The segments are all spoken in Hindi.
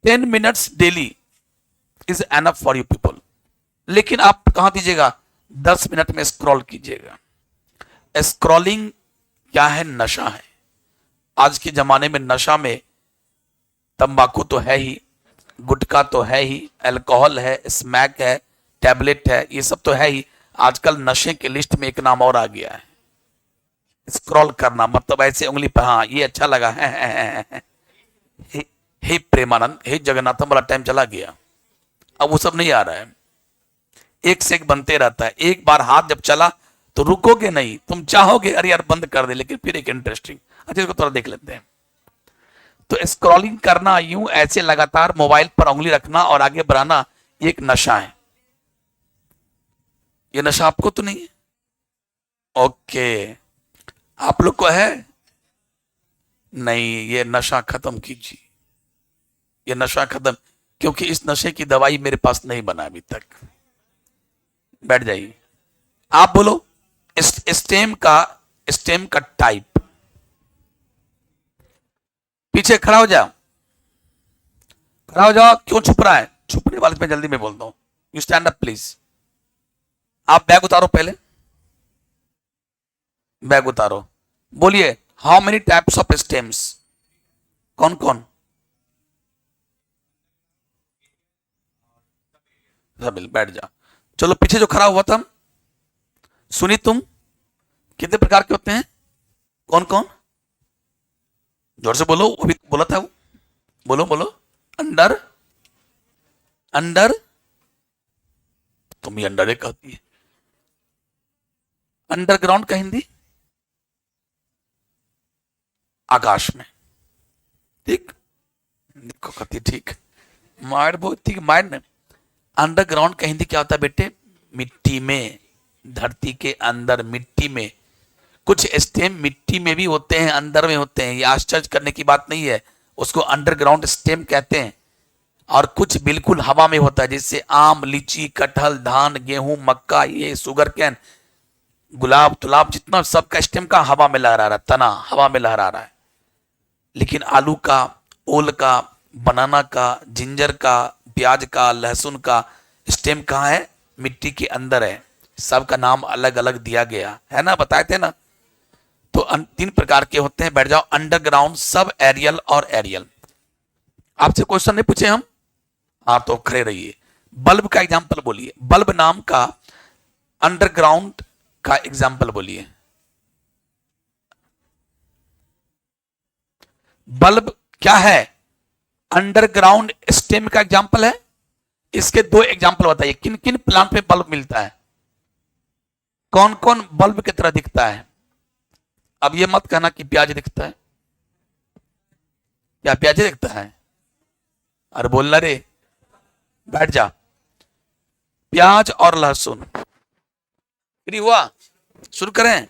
10 minutes daily is enough for you people. लेकिन आप कहां दीजिएगा, 10 मिनट में स्क्रॉल कीजिएगा। स्क्रॉलिंग क्या है, नशा है। आज के जमाने में नशा में तंबाकू तो है ही, गुटखा तो है ही, अल्कोहल है, स्मैक है, टैबलेट है, ये सब तो है ही। आजकल नशे के लिस्ट में एक नाम और आ गया है, स्क्रॉल करना। मतलब ऐसे उंगली पर, हाँ ये अच्छा लगा है। हे प्रेमानंद, हे जगन्नाथम वाला टाइम चला गया, अब वो सब नहीं आ रहा है। एक से एक बनते रहता है। एक बार हाथ जब चला तो रुकोगे नहीं, तुम चाहोगे अरे यार बंद कर दे, लेकिन फिर एक इंटरेस्टिंग, अच्छा इसको थोड़ा देख लेते हैं। तो स्क्रॉलिंग करना, यूं ऐसे लगातार मोबाइल पर उंगली रखना और आगे बढ़ाना, ये एक नशा है। ये नशा आपको तो नहीं है? ओके, आप लोग को है? नहीं, ये नशा खत्म कीजिए, ये नशा खत्म, क्योंकि इस नशे की दवाई मेरे पास नहीं बना अभी तक। बैठ जाइए, आप बोलो स्टेम का टाइप। पीछे खड़ा हो जाओ, खड़ा हो जाओ। क्यों छुप रहा है? छुपने वाले पे जल्दी मैं बोलता हूं। You stand up please. आप बैग उतारो, पहले बैग उतारो। बोलिए, how many types of stems? कौन कौन? बैठ जा। चलो पीछे जो खड़ा हुआ था, सुनी तुम, कितने प्रकार के होते हैं? कौन कौन? जोर से बोलो, अभी बोला था वो, बोलो बोलो। अंडर, अंडर, तुम ही अंडर है कहती है। अंडरग्राउंड का हिंदी? आकाश में, ठीक। देखो कहती ठीक, माइंड बहुत ठीक, माइंड ने। अंडरग्राउंड का हिंदी क्या होता है बेटे? मिट्टी में, धरती के अंदर, मिट्टी में। कुछ स्टेम मिट्टी में भी होते हैं, अंदर में होते हैं, ये आश्चर्य करने की बात नहीं है, उसको अंडरग्राउंड स्टेम कहते हैं। और कुछ बिल्कुल हवा में होता है, जैसे आम, लीची, कटहल, धान, गेहूं, मक्का, ये शुगर कैन, गुलाब तुलाब, जितना सबका स्टेम का हवा में लहरा रहा है, तना हवा में लहरा रहा है। लेकिन आलू का, ओल का, बनाना का, जिंजर का, प्याज का, लहसुन का स्टेम कहाँ है? मिट्टी के अंदर है। सबका नाम अलग अलग दिया गया है ना, बताए थे ना। तो 3 प्रकार के होते हैं। बैठ जाओ। अंडरग्राउंड, सब एरियल और एरियल। आपसे क्वेश्चन नहीं पूछे हम? हाँ तो खड़े रहिए। बल्ब का एग्जाम्पल बोलिए, बल्ब नाम का अंडरग्राउंड का एग्जाम्पल बोलिए। बल्ब क्या है? अंडरग्राउंड स्टेम का एग्जाम्पल है। इसके 2 एग्जाम्पल बताइए, किन किन प्लांट में बल्ब मिलता है? कौन कौन बल्ब की तरह दिखता है? अब ये मत कहना कि प्याज दिखता है। क्या प्याज दिखता है? अरे बोलना रे, बैठ जा। प्याज और लहसुन, फ्री हुआ? शुरू करें?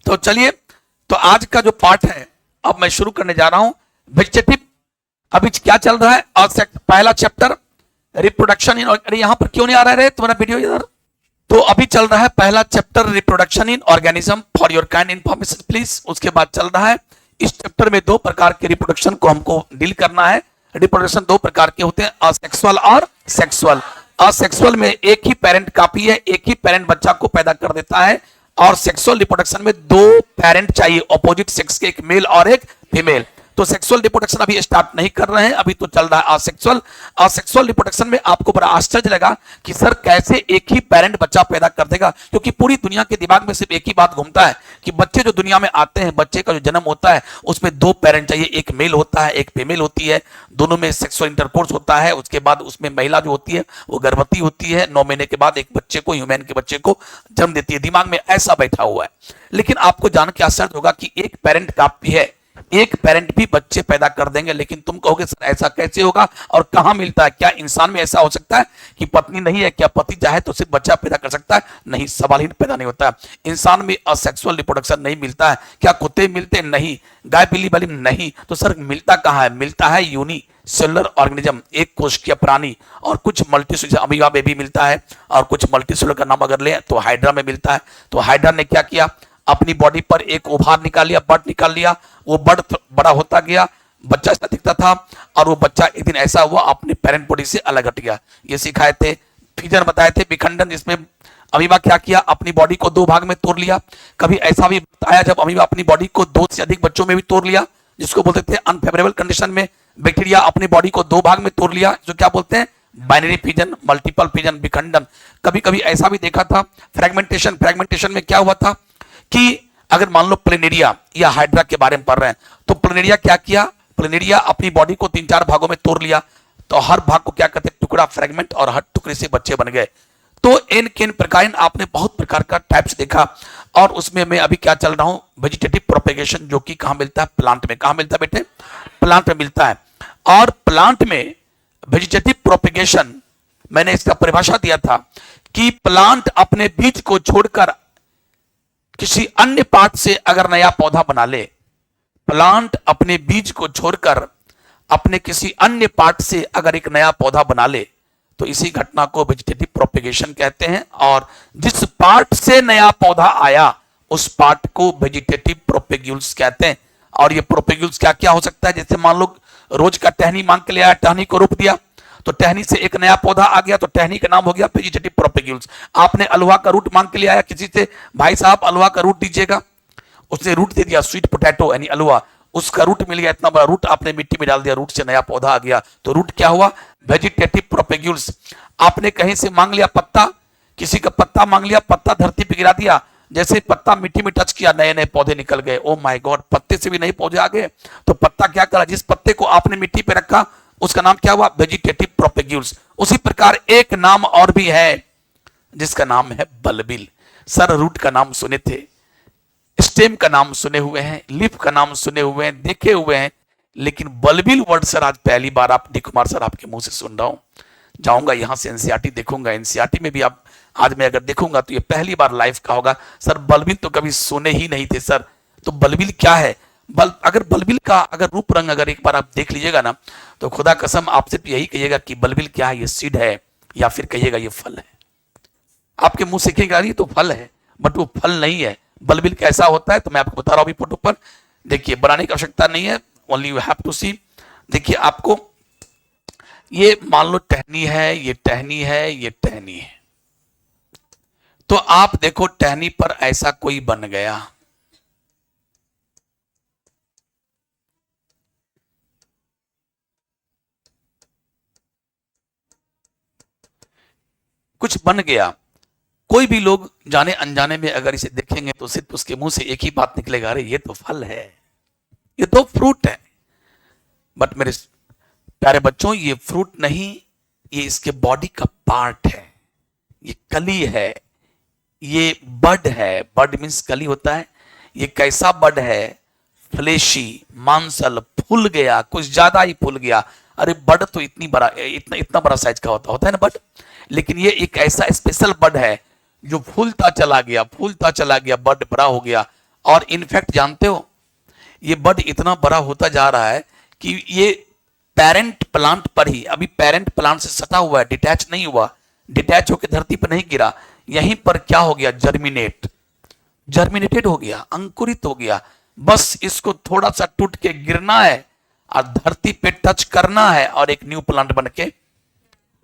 तो चलिए, तो आज का जो पार्ट है अब मैं शुरू करने जा रहा हूं। वेजिटेटिव, अभी क्या चल रहा है? और पहला चैप्टर रिप्रोडक्शन इन, अरे यहां पर क्यों नहीं आ रहा है तुम्हारा वीडियो इधर? तो अभी चल रहा है पहला chapter reproduction in organism, for your kind information please. उसके बाद चल रहा है, इस चैप्टर में 2 प्रकार के रिप्रोडक्शन को हमको डील करना है। रिप्रोडक्शन 2 प्रकार के होते हैं, असेक्सुअल और सेक्सुअल। असेक्सुअल में एक ही पेरेंट काफी है, एक ही पेरेंट बच्चा को पैदा कर देता है। और सेक्सुअल रिप्रोडक्शन में 2 पेरेंट चाहिए, ऑपोजिट सेक्स के, एक मेल और एक फीमेल। तो सेक्सुअल रिप्रोडक्शन अभी स्टार्ट नहीं कर रहे हैं, अभी तो चल रहा है असेक्सुअल। असेक्सुअल रिप्रोडक्शन में आपको बड़ा आश्चर्य लगा कि सर कैसे एक ही पेरेंट बच्चा पैदा कर देगा, क्योंकि पूरी दुनिया के दिमाग में सिर्फ एक ही बात घूमता है कि बच्चे जो दुनिया में आते हैं, बच्चे का जो जन्म होता है उसमें 2 पेरेंट चाहिए, एक मेल होता है, एक फीमेल होती है, दोनों में सेक्सुअल इंटरकोर्स होता है। उसके बाद उसमें महिला जो होती है वो गर्भवती होती है, 9 महीने के बाद एक बच्चे को, ह्यूमन के बच्चे को जन्म देती है। दिमाग में ऐसा बैठा हुआ है। लेकिन आपको जान के आश्चर्य होगा कि एक पेरेंट काफी है, एक पेरेंट भी बच्चे पैदा कर देंगे। लेकिन तुम कहोगे सर ऐसा कैसे होगा और कहां मिलता है? क्या इंसान में ऐसा हो सकता है कि पत्नी नहीं है? क्या पति चाहे तो सिर्फ बच्चा पैदा कर सकता है? नहीं, सवाल ही पैदा नहीं होता है। इंसान में असेक्सुअल रिप्रोडक्शन नहीं मिलता है। क्या कुत्ते मिलते? नहीं। गाय बिल्ली वाली? नहीं। तो सर मिलता कहां है? मिलता है यूनी सेलुलर ऑर्गेनिज्म, एक कोशिकीय प्राणी, और कुछ मल्टीसेलुलर अमीबा में भी मिलता है, और कुछ मल्टीसेलुलर का नाम अगर ले तो हाइड्रा में मिलता है। तो हाइड्रा ने क्या किया? अपनी बॉडी पर एक ओभार निकाल लिया, बर्ड निकाल लिया, वो बर्ड बड़ा होता गया, बच्चा ऐसा दिखता था और वो बच्चा एक दिन ऐसा हुआ अपने पेरेंट बॉडी से अलग हट गया। ये सिखाए थे। फिजन बताए थे, विखंडन जिसमें अमीबा क्या किया, अपनी बॉडी को दो भाग में तोड़ लिया। कभी ऐसा भी बताया जब अमीबा अपनी बॉडी को दो से अधिक बच्चों में भी तोड़ लिया, जिसको बोलते थे अनफेवरेबल कंडीशन में बैक्टीरिया अपनी बॉडी को दो भाग में तोड़ लिया, जो क्या बोलते हैं बाइनरी फिजन, मल्टीपल फिजन, विखंडन। कभी कभी ऐसा भी देखा था फ्रेगमेंटेशन। फ्रेगमेंटेशन में क्या हुआ था कि अगर मान लो प्लेनेरिया या हाइड्रा के बारे में पढ़ रहे हैं, तो प्लेनेरिया क्या किया, प्लेनेरिया अपनी बॉडी को 3-4 भागों में तोड़ लिया, तो हर भाग को क्या कहते हैं टुकड़ा, फ्रेगमेंट, और हर टुकड़े से बच्चे बन गए। तो इन किन प्रकार आपने बहुत प्रकार का टाइप्स देखा, और उसमें मैं अभी क्या चल रहा हूं वेजिटेटिव प्रोपेगेशन, जो कि कहां मिलता है, प्लांट में। कहां मिलता है बेटे, प्लांट में मिलता है। और प्लांट में वेजिटेटिव प्रोपेगेशन मैंने इसका परिभाषा दिया था कि प्लांट अपने बीज को छोड़कर किसी अन्य पार्ट से अगर नया पौधा बना ले, प्लांट अपने बीज को छोड़कर अपने किसी अन्य पार्ट से अगर एक नया पौधा बना ले, तो इसी घटना को वेजिटेटिव प्रोपेगेशन कहते हैं। और जिस पार्ट से नया पौधा आया उस पार्ट को वेजिटेटिव प्रोपेग्यूल्स कहते हैं। और ये प्रोपेग्यूल्स क्या क्या हो सकता है, जैसे मान लो रोज का टहनी मांग के ले आया, टहनी को रोप दिया, तो टहनी से एक नया पौधा आ गया, तो टहनी का नाम हो गया वेजिटेटिव प्रोपेग्यूल्स। आपने अलुआ का रूट मांग के ले आया किसी से, भाई साहब अलुआ का रूट दीजिएगा, उसने रूट दे दिया, स्वीट पोटैटो यानी अलुआ, उसका रूट मिल गया, इतना बड़ा रूट आपने मिट्टी में डाल दिया, रूट से नया पौधा आ गया, तो रूट क्या हुआ, वेजिटेटिव प्रोपेग्यूल्स। आपने कहीं से मांग लिया पत्ता, किसी का पत्ता मांग लिया, पत्ता धरती पे गिरा दिया, जैसे पत्ता मिट्टी में टच किया नए नए पौधे निकल गए। ओ माय गॉड, पत्ते से भी नए पौधे आ गए। तो पत्ता क्या करा, जिस पत्ते को आपने मिट्टी पे रखा उसका नाम क्या हुआ, वेजिटेटिव प्रोपेग्यूल्स। उसी प्रकार एक नाम और भी है जिसका नाम है बल्बिल। सर रूट का नाम सुने थे, स्टेम का नाम सुने हुए हैं, लीफ का नाम सुने हुए हैं, देखे हुए हैं, लेकिन बल्बिल वर्ड सर आज पहली बार आप डी कुमार सर आपके मुंह से सुन रहा हूं। जाऊंगा यहां से एनसीईआरटी देखूंगा, एनसीईआरटी में भी आप आज मैं अगर देखूंगा तो ये पहली बार लाइव का होगा। सर बल्बिल तो कभी सुने ही नहीं थे सर, तो बल्बिल क्या है, अगर बल्बिल का अगर रूप रंग अगर एक बार आप देख लीजिएगा ना, तो खुदा कसम आपसे तो यही कहिएगा कि बल्बिल क्या है, ये सीड है, या फिर कहिएगा ये फल है। आपके मुंह से कहेगा ये तो फल है, बट वो फल नहीं है। बल्बिल कैसा होता है तो मैं आपको बता रहा हूं अभी फोटो पर। देखिए बनाने की आवश्यकता नहीं है, ओनली यू हैव टू सी। देखिए आपको ये मान लो टहनी है, ये टहनी है, ये टहनी है, तो आप देखो टहनी पर ऐसा कोई बन गया, कुछ बन गया। कोई भी लोग जाने अनजाने में अगर इसे देखेंगे तो सिर्फ उसके मुंह से एक ही बात निकलेगा, अरे ये तो फल है, ये तो फ्रूट है। बट मेरे प्यारे बच्चों, ये फ्रूट नहीं, ये इसके बॉडी का पार्ट है, ये कली है, ये बड है। बड मीन्स कली होता है। ये कैसा बड है, फ्लेशी, मांसल, फूल गया, कुछ ज्यादा ही फूल गया। अरे बड तो इतनी बड़ा, इतना बड़ा साइज का होता है ना बड, लेकिन ये एक ऐसा स्पेशल बड है जो फूलता चला गया, फूलता चला गया, बड बड़ा हो गया। और इनफैक्ट जानते हो ये बड इतना बड़ा होता जा रहा है कि ये पेरेंट प्लांट पर ही, अभी पेरेंट प्लांट से सटा हुआ है, डिटैच नहीं हुआ, डिटैच होकर धरती पर नहीं गिरा, यहीं पर क्या हो गया, जर्मिनेटेड हो गया, अंकुरित हो गया। बस इसको थोड़ा सा टूट के गिरना है और धरती पे टच करना है और एक न्यू प्लांट बन के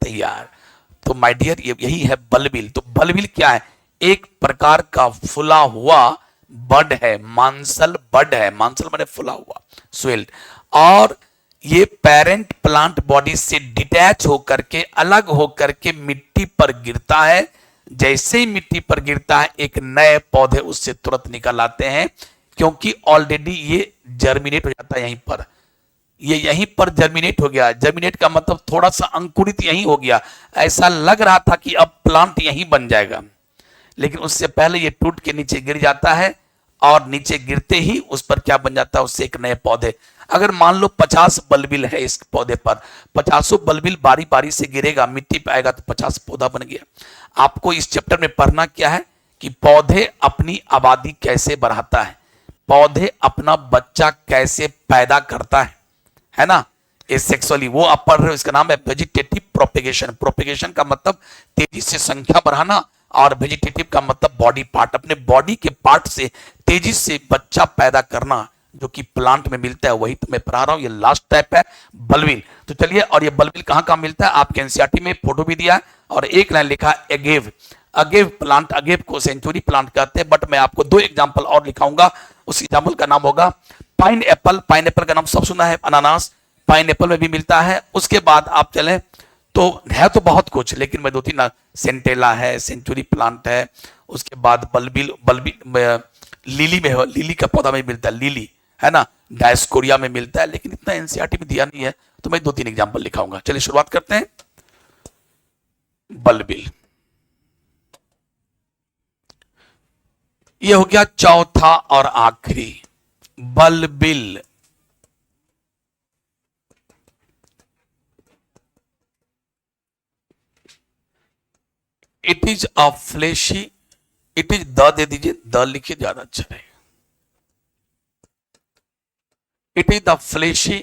तैयार। तो माय डियर यही है बल्बिल। तो बल्बिल क्या है, एक प्रकार का फुला हुआ बड है, मांसल बड है, मांसल माने फुला हुआ, स्वेल्ड। और ये पेरेंट प्लांट बॉडी से डिटैच होकर के, अलग होकर के मिट्टी पर गिरता है। जैसे ही मिट्टी पर गिरता है एक नए पौधे उससे तुरंत निकल आते हैं, क्योंकि ऑलरेडी ये जर्मिनेट हो जाता है यहीं पर, ये यहीं पर जर्मिनेट हो गया। जर्मिनेट का मतलब थोड़ा सा अंकुरित यहीं हो गया। ऐसा लग रहा था कि अब प्लांट यहीं बन जाएगा, लेकिन उससे पहले ये टूट के नीचे गिर जाता है और नीचे गिरते ही उस पर क्या बन जाता है, उससे एक नए पौधे। अगर मान लो 50 बल्बिल है इस पौधे पर, 50 बल्बिल बारी बारी से गिरेगा, मिट्टी पे आएगा तो 50 पौधा बन गया। आपको इस चैप्टर में पढ़ना क्या है कि पौधे अपनी आबादी कैसे बढ़ाता है, पौधे अपना बच्चा कैसे पैदा करता है ना, ये सेक्सुअली वो आप पढ़ रहे हो। इसका नाम है वेजिटेटिव प्रोपेगेशन। प्रोपेगेशन का मतलब तेजी से संख्या बढ़ाना, और वेजिटेटिव का मतलब बॉडी पार्ट, अपने बॉडी के पार्ट से तेजी से बच्चा पैदा करना, जो कि प्लांट में मिलता है वही तो मैं पढ़ा रहा हूं। ये लास्ट टाइप है बल्बिल। तो चलिए, और ये बल्बिल कहां कहां मिलता है आपके एनसीईआरटी में फोटो भी दिया है और एक लाइन लिखा है अगेव। अगेव प्लांट, अगेव को सेंचुरी प्लांट कहते हैं, बट मैं आपको दो एग्जाम्पल और लिखाऊंगा। उस एग्जाम्पल का नाम होगा पाइन एप्पल। पाइन एप्पल का नाम सब सुना है, अनानास पाइन एप्पल में भी मिलता है। उसके बाद आप चले तो है तो बहुत कुछ, लेकिन मैं दो तीन, सेंटेला है, सेंचुरी प्लांट है, उसके बाद बल्बिल, बल्बिल लिली में, लिली का पौधा में मिलता है, लिली है ना, डायस्कोरिया में मिलता है, लेकिन इतना एनसीईआरटी में दिया नहीं है, तो मैं दो तीन एग्जांपल लिखाऊंगा। चलिए शुरुआत करते हैं। बल्बिल, ये हो गया चौथा और आखिरी, bulbil. It is a fleshy, it is the दे दीजिए, द लिखिए ज्यादा अच्छा रहेगा। It is the fleshy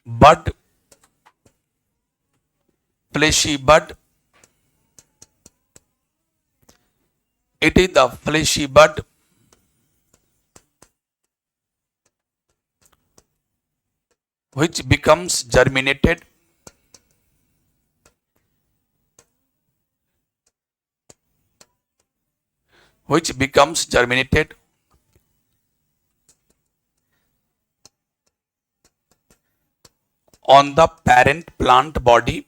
bud, fleshy bud, it is the fleshy bud which becomes germinated, which becomes germinated on the parent plant body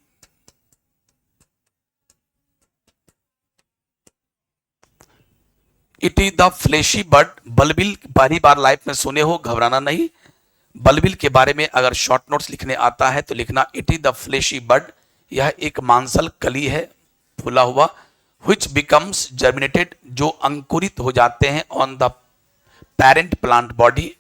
it is the fleshy bud. Bulbil पहली बार लाइफ में सुने हो, घबराना नहीं। बल्बिल के बारे में अगर शॉर्ट नोट्स लिखने आता है तो लिखना इट इज द फ्लेशी बड। यह एक मांसल कली है, फूला हुआ, which becomes germinated, जो अंकुरित हो जाते हैं on the parent plant body,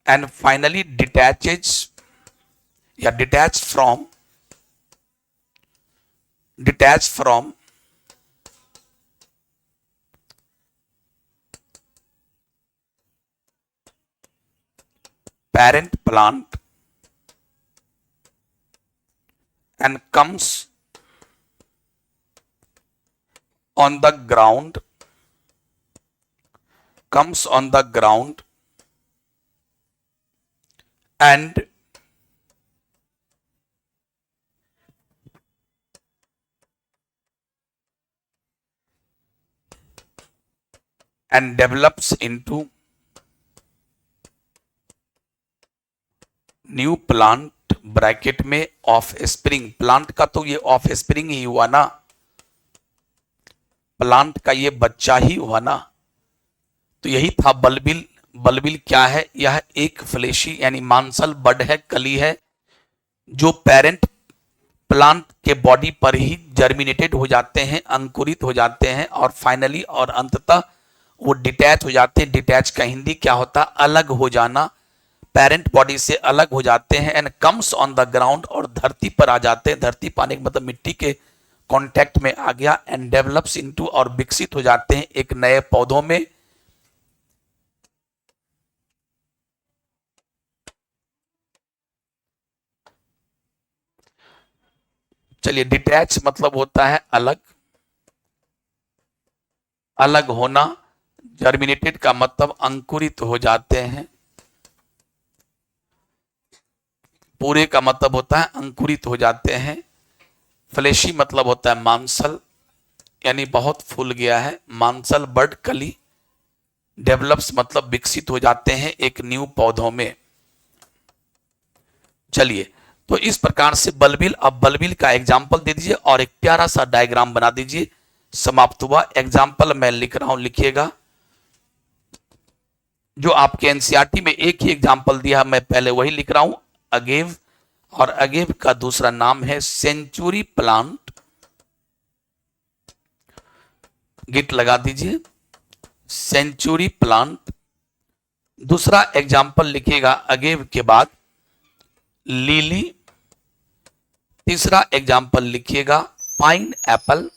and finally detaches या detach from parent plant and comes on the ground, comes on the ground and develops into new plant, bracket में ऑफ स्प्रिंग। प्लांट का तो ये ऑफ स्प्रिंग ही हुआ ना, प्लांट का ये बच्चा ही हुआ ना। तो यही था बल्बिल। बल्बिल क्या है? यह एक फ्लेशी यानी मांसल बड है, कली है, जो पेरेंट प्लांट के बॉडी पर ही जर्मिनेटेड हो जाते हैं, अंकुरित हो जाते हैं, और फाइनली और अंततः वो डिटैच हो जाते हैं। डिटैच का हिंदी क्या होता? अलग हो जाना, पेरेंट बॉडी से अलग हो जाते हैं। And comes on the ground, और धरती पर आ जाते हैं। धरती पाने का मतलब मिट्टी के कांटेक्ट में आ गया। एंड डेवलप्स इनटू, और विकसित हो जाते हैं एक नए पौधों में। चलिए, डिटैच मतलब होता है अलग, अलग होना। जर्मिनेटेड का मतलब अंकुरित हो जाते हैं। पूरे का मतलब होता है अंकुरित हो जाते हैं। फ्लेशी मतलब होता है मांसल, यानी बहुत फूल गया है। मांसल बड कली, डेवलप्स मतलब विकसित हो जाते हैं एक न्यू पौधों में। चलिए, तो इस प्रकार से बल्बिल, अब बल्बिल का एग्जाम्पल दे दीजिए और एक प्यारा सा डायग्राम बना दीजिए। समाप्त हुआ। एग्जाम्पल मैं लिख रहा हूं, लिखिएगा। जो आपके एनसीईआरटी में एक ही एग्जाम्पल दिया, मैं पहले वही लिख रहा हूं, अगेव। और अगेव का दूसरा नाम है सेंचुरी प्लांट। गिट लगा दीजिए, सेंचुरी प्लांट। दूसरा एग्जाम्पल लिखिएगा अगेव के बाद लिली। तीसरा एग्जाम्पल लिखिएगा पाइन एप्पल।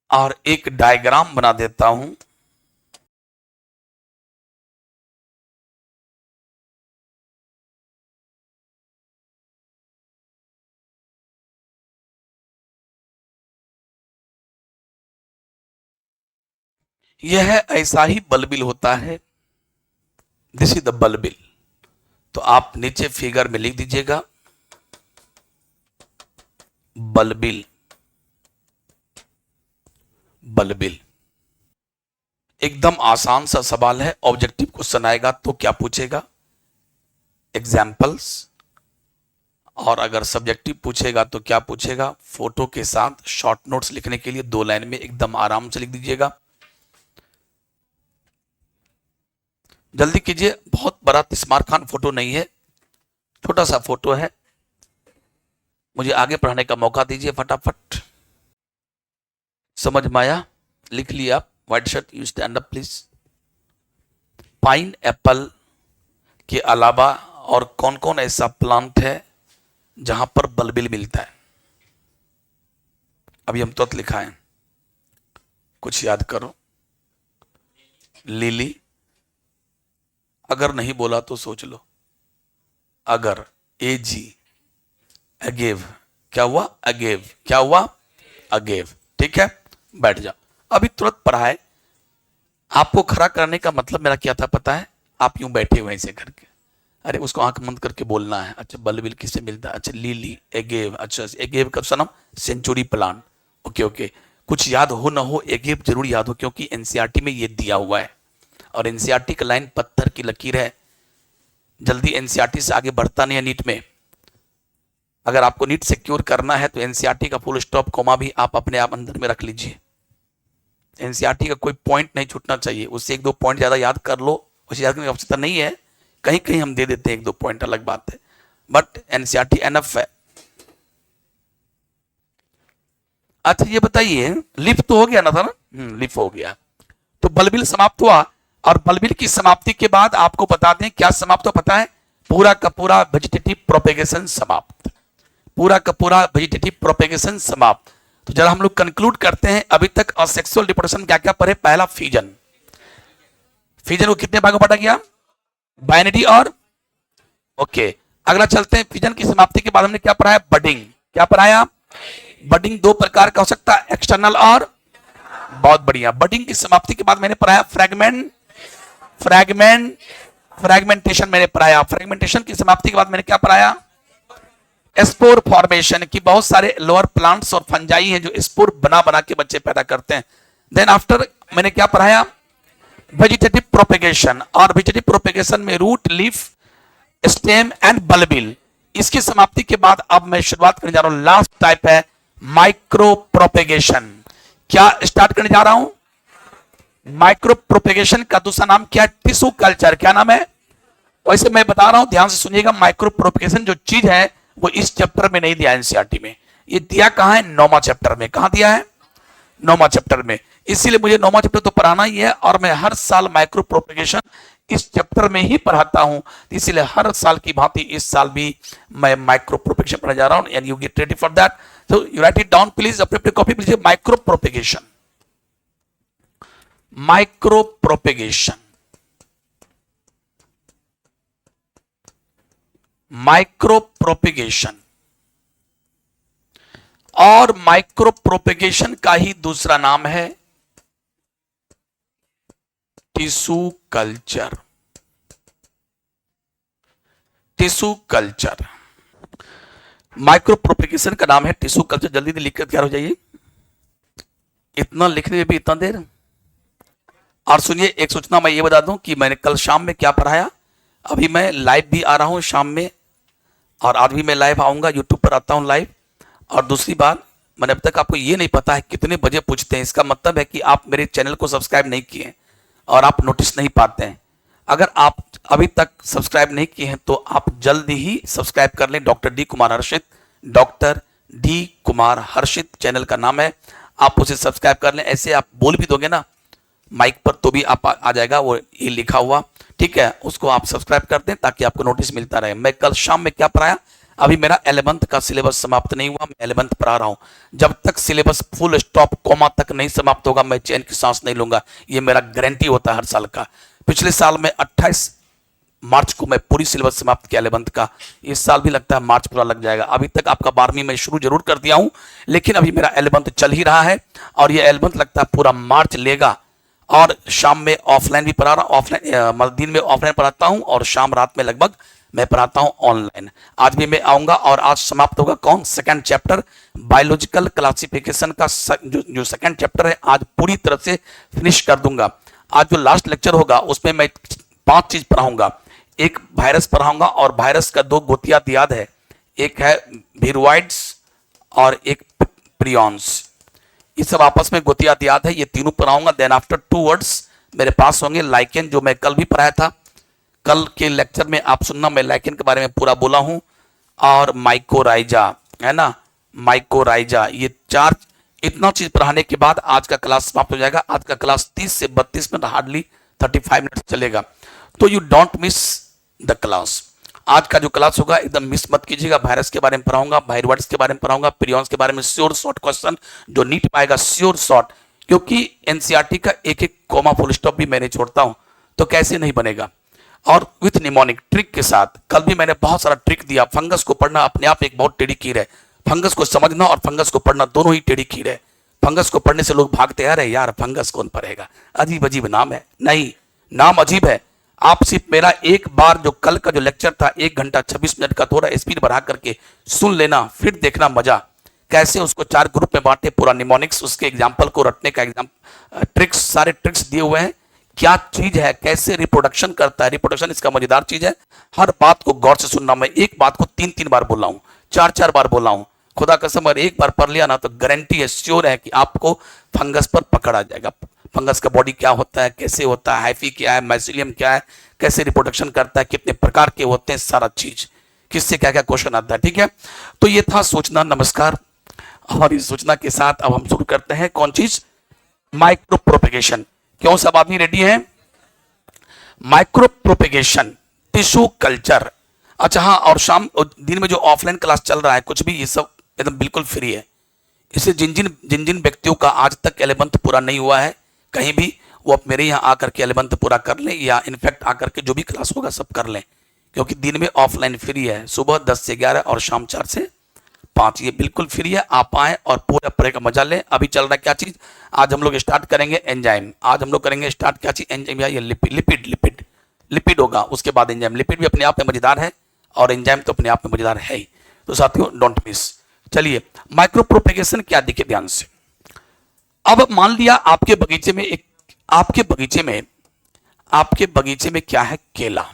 और एक डायग्राम बना देता हूं। यह ऐसा ही बलबिल होता है, दिस इज द बलबिल। तो आप नीचे फिगर में लिख दीजिएगा बलबिल, बलबिल। एकदम आसान सा सवाल है, ऑब्जेक्टिव क्वेश्चन आएगा तो क्या पूछेगा, एग्जाम्पल्स, और अगर सब्जेक्टिव पूछेगा तो क्या पूछेगा, फोटो के साथ शॉर्ट नोट्स लिखने के लिए 2 लाइन में एकदम आराम से लिख दीजिएगा। जल्दी कीजिए, बहुत बड़ा तिस्मार खान फोटो नहीं है, छोटा सा फोटो है, मुझे आगे पढ़ने का मौका दीजिए फटाफट। समझ में आया, लिख लिया आप। White shirt you stand up please. Pine Apple के अलावा और कौन कौन ऐसा प्लांट है जहां पर बलबिल मिलता है? अभी हम तुरंत लिखा है, कुछ याद करो। लिली, अगर नहीं बोला तो सोच लो। अगर, एजी, अगेव, क्या हुआ, अगेव, क्या हुआ, अगेव। ठीक है, बैठ जा। अभी तुरंत पढ़ा है। आपको खड़ा करने का मतलब मेरा क्या था पता है? आप यूं बैठे हुए ऐसे करके, अरे उसको आंख बंद करके बोलना है। अच्छा, बलबिल किससे मिलता है? अच्छा, लिली, एगेव। अच्छा, एगेव का सनम सेंचुरी प्लांट। ओके ओके, कुछ याद हो ना हो, एगेव जरूर याद हो, क्योंकि एनसीईआरटी में ये दिया हुआ है और एनसीईआरटी का लाइन पत्थर की लकीर है। जल्दी एनसीईआरटी से आगे बढ़ता नहीं है नीट में। अगर आपको नीट सिक्योर करना है तो एनसीईआरटी का फुल स्टॉप कोमा भी आप अपने आप अंदर में रख लीजिए। एनसीईआरटी का कोई पॉइंट नहीं छूटना चाहिए, उससे 1-2 पॉइंट ज्यादा याद कर लो, उसे याद करने की आवश्यकता नहीं है। कहीं कहीं हम दे देते हैं 1-2 पॉइंट, अलग बात है, बट एनसीईआरटी एनफ है। अच्छा ये बताइए, लिफ तो हो गया ना था ना? लिफ हो गया, तो बलबिल समाप्त हुआ। और बलबिल की समाप्ति के बाद आपको बता दें क्या समाप्त हो, पता है? पूरा का पूरा वेजिटेटिव प्रोपेगेशन समाप्त, पूरा का पूरा वेजिटेटिव प्रोपेगेशन समाप्त। तो जरा हम लोग कंक्लूड करते हैं। अभी तक असेक्सुअल रिप्रोडक्शन क्या क्या पढ़े? पहला फिजन, फिजन को कितने भागों बांटा गया? बाइनरी और ओके। अगला चलते हैं, फिजन की समाप्ति के बाद हमने क्या पढ़ाया? बडिंग। क्या पढ़ाया? बडिंग 2 प्रकार का हो सकता है, एक्सटर्नल और, बहुत बढ़िया। बडिंग की समाप्ति के बाद मैंने पढ़ाया फ्रैगमेंटेशन मैंने पढ़ाया। फ्रैगमेंटेशन की समाप्ति के बाद मैंने क्या पढ़ाया? स्पोर फॉर्मेशन की बहुत सारे लोअर प्लांट्स और फंजाई हैं जो स्पोर बना बना के बच्चे पैदा करते हैं। देन आफ्टर मैंने क्या पढ़ाया? वेजिटेटिव प्रोपेगेशन, और वेजिटेटिव प्रोपेगेशन में root, leaf, stem and bulbil. इसकी समाप्ति के बाद अब मैं शुरुआत करने जा रहा हूं, लास्ट टाइप है माइक्रो प्रोपेगेशन। क्या स्टार्ट करने जा रहा हूं? माइक्रो प्रोपेगेशन का दूसरा नाम क्या है? Tissue culture. क्या नाम है? वैसे मैं बता रहा हूं, ध्यान से सुनिएगा। माइक्रो प्रोपेगेशन जो चीज है वो इस चैप्टर में नहीं दिया एनसीईआरटी में, ये दिया कहां है? 9वां चैप्टर में। कहां दिया है? 9वां चैप्टर में। इसीलिए मुझे 9वां चैप्टर तो पढ़ाना ही है, और मैं हर साल माइक्रो प्रोपेगेशन इस चैप्टर में ही पढ़ाता हूं, इसीलिए हर साल की भांति इस साल भी मैं माइक्रो प्रोपेगेशन पढ़ा जा रहा हूं। And you get ready for that, so you right it down please, अपनी कॉपी लीजिए। Micro propagation, micro propagation, micro propagation. और माइक्रो प्रोपेगेशन का ही दूसरा नाम है tissue culture. Tissue culture, micro propagation का नाम है टिश्यू कल्चर। जल्दी से लिखकर तैयार हो जाइए, इतना लिखने में भी इतना देर। और सुनिए, एक सूचना मैं ये बता दूं कि मैंने कल शाम में क्या पढ़ाया। अभी मैं लाइव भी आ रहा हूं शाम में, और आज भी मैं लाइव आऊंगा, यूट्यूब पर आता हूं लाइव। और दूसरी बात, मैंने अब तक आपको ये नहीं पता है कितने बजे पूछते हैं, इसका मतलब है कि आप मेरे चैनल को सब्सक्राइब नहीं किए और आप नोटिस नहीं पाते हैं। अगर आप अभी तक सब्सक्राइब नहीं किए हैं तो आप जल्दी ही सब्सक्राइब कर लें। डॉक्टर डी कुमार हर्षित, डॉक्टर डी कुमार हर्षित चैनल का नाम है, आप उसे सब्सक्राइब कर लें। ऐसे आप बोल भी दोगे ना माइक पर तो भी आप आ जाएगा वो ये लिखा हुआ, ठीक है? उसको आप सब्सक्राइब कर दें ताकि आपको नोटिस मिलता रहे। मैं कल शाम में क्या पढ़ाया? अभी मेरा 11th का सिलेबस समाप्त नहीं हुआ, मैं 11th पढ़ा रहा हूं। जब तक सिलेबस फुल स्टॉप कोमा तक नहीं समाप्त होगा मैं चैन की सांस नहीं लूंगा, ये मेरा गारंटी होता है हर साल का। पिछले साल में 28 मार्च को मैं पूरी सिलेबस समाप्त किया 11th का, इस साल भी लगता है मार्च पूरा लग जाएगा। अभी तक आपका 12वीं मैं शुरू जरूर कर दिया हूं, लेकिन अभी मेरा 11th चल ही रहा है, और ये 11th लगता है पूरा मार्च लेगा। और शाम में ऑफलाइन भी पढ़ा रहा हूँ, ऑफलाइन दिन में ऑफलाइन पढ़ाता हूँ और शाम रात में लगभग मैं पढ़ाता हूँ ऑनलाइन। आज भी मैं आऊंगा और आज समाप्त होगा कौन, सेकंड चैप्टर बायोलॉजिकल क्लासिफिकेशन का जो सेकंड चैप्टर है आज पूरी तरह से फिनिश कर दूंगा। आज जो लास्ट लेक्चर होगा उसमें मैं 5 चीज पढ़ाऊंगा। एक वायरस पढ़ाऊंगा और वायरस का 2 गोतियां याद है, एक है वीरोइड्स और एक प्रियॉन्स। ये सब आपस में गोतियां याद है, ये तीनों पढ़ाऊंगा। देन आफ्टर 2 वर्ड्स मेरे पास होंगे लाइकेन, जो मैं कल भी पढ़ाया था। कल के लेक्चर में आप सुनना, मैं लाइकेन के बारे में पूरा बोला हूं, और माइकोराइजा है ना, माइकोराइजा। ये 4 इतना चीज पढ़ाने के बाद आज का क्लास समाप्त हो जाएगा। आज का क्लास 30 से 32 मिनट, हार्डली 35 मिनट चलेगा, तो you don't miss the class. आज का जो क्लास होगा एकदम मिस मत कीजिएगा। वायरस के बारे में पढ़ाऊंगा, वायरस के बारे में पढ़ाऊंगा, प्रियॉन्स के बारे में श्योर शॉर्ट क्वेश्चन जो नीट पाएगा, श्योर शॉर्ट, क्योंकि एनसीईआरटी का एक एक कॉमा फुल स्टॉप भी मैंने छोड़ता हूं, तो कैसे नहीं बनेगा। और विथ निमोनिक ट्रिक के साथ, कल भी मैंने बहुत सारा ट्रिक दिया। फंगस को पढ़ना अपने आप एक बहुत टेढ़ी कीर है। फंगस को समझना और फंगस को पढ़ना दोनों ही टेढ़ी कीर है। फंगस को पढ़ने से लोग भागते आ रहे, यार फंगस कौन पढ़ेगा, अजीब अजीब नाम है। नहीं, नाम अजीब है। आप सिर्फ मेरा एक बार जो कल का जो लेक्चर था 1 घंटा 26 मिनट का, थोड़ा स्पीड बढ़ा करके सुन लेना, फिर देखना मजा कैसे उसको 4 ग्रुप में बांटे, पूरा निमोनिक्स, उसके एग्जाम्पल को रटने का ट्रिक्स, सारे ट्रिक्स दिए हुए हैं, क्या चीज है, कैसे रिप्रोडक्शन करता है। रिप्रोडक्शन इसका मजेदार चीज है, हर बात को गौर से सुनना। मैं एक बात को 3-3 बार बोला हूं, 4-4 बार बोला हूं। खुदा कसम, अगर एक बार पढ़ लिया ना तो गारंटी है, श्योर है कि आपको फंगस पर पकड़ आ जाएगा। फंगस का बॉडी क्या होता है, कैसे होता है, हाइफी क्या है, माइसीलियम क्या है, कैसे रिप्रोडक्शन करता है, कितने प्रकार के होते हैं, सारा चीज, किससे क्या क्या क्वेश्चन आता है। ठीक है, तो ये था सूचना। नमस्कार। और इस सूचना के साथ अब हम शुरू करते हैं कौन चीज, माइक्रो प्रोपेगेशन। क्यों सब आदमी रेडी हैं? Micro propagation, tissue culture. अच्छा हाँ, और शाम दिन में जो ऑफलाइन क्लास चल रहा है कुछ भी, ये सब एकदम बिल्कुल फ्री है। इसे जिन जिन व्यक्तियों का आज तक 11th पूरा नहीं हुआ है कहीं भी, वो अब मेरे यहाँ आकर के 11th पूरा कर लें, या इनफैक्ट आकर के जो भी क्लास होगा सब कर लें, क्योंकि दिन में ऑफलाइन फ्री है, सुबह 10 से 11 और शाम 4 से 5, ये बिल्कुल फ्री है। आप आए और पूरा पढ़े का मजा लें। अभी चल रहा है क्या चीज, आज हम लोग स्टार्ट करेंगे एंजाइम। आज हम लोग करेंगे स्टार्ट क्या चीज, एंजाइम या ये लिपिड होगा, उसके बाद एंजाइम। लिपिड भी अपने आप में मजेदार है और एंजाइम तो अपने आप में मजेदार है ही, तो साथियों डोंट मिस। चलिए, माइक्रो प्रोपेगेशन क्या, देखिए ध्यान से। अब मान लिया आपके बगीचे में आपके बगीचे में क्या है, केला।